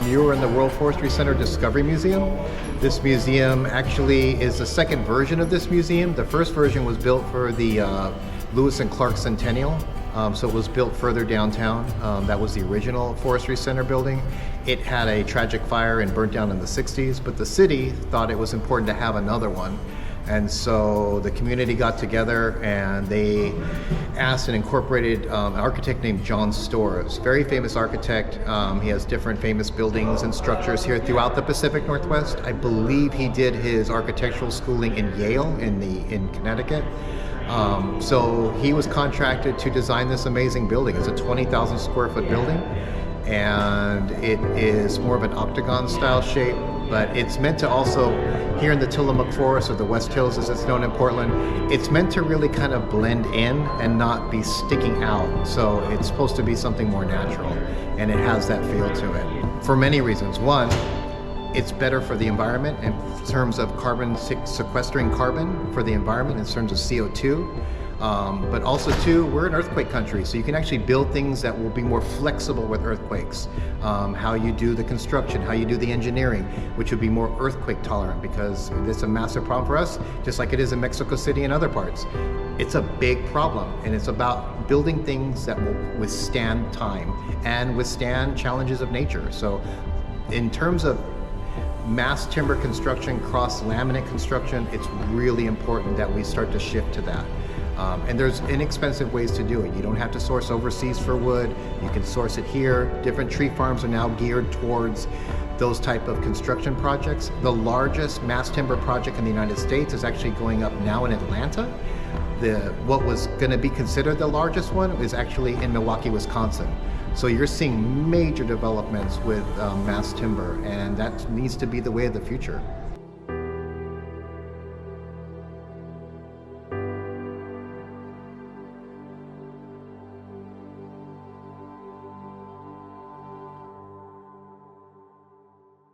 You are in the World Forestry Center Discovery Museum. This museum actually is the second version of this museum. The first version was built for the Lewis and Clark Centennial. So it was built further downtown. That was the original Forestry Center building. It had a tragic fire and burnt down in the 60s, but the city thought it was important to have another one. And so the community got together and they asked and incorporated an architect named John Storrs, very famous architect. He has different famous buildings and structures here throughout the Pacific Northwest. I believe he did his architectural schooling in Yale in Connecticut. So he was contracted to design this amazing building. It's a 20,000 square foot building, and it is more of an octagon style shape, but it's meant to also, here in the Tillamook Forest, or the West Hills as it's known in Portland, it's meant to really kind of blend in and not be sticking out. So it's supposed to be something more natural, and it has that feel to it for many reasons. One, it's better for the environment in terms of sequestering carbon for the environment in terms of CO2. But also too, we're an earthquake country, so you can actually build things that will be more flexible with earthquakes. How you do the construction, how you do the engineering, which would be more earthquake tolerant, because it's a massive problem for us, just like it is in Mexico City and other parts. It's a big problem, and it's about building things that will withstand time and withstand challenges of nature. So in terms of mass timber construction, cross laminate construction, it's really important that we start to shift to that. And there's inexpensive ways to do it. You don't have to source overseas for wood. You can source it here. Different tree farms are now geared towards those type of construction projects. The largest mass timber project in the United States is actually going up now in Atlanta. What was going to be considered the largest one is actually in Milwaukee, Wisconsin. So you're seeing major developments with mass timber, and that needs to be the way of the future.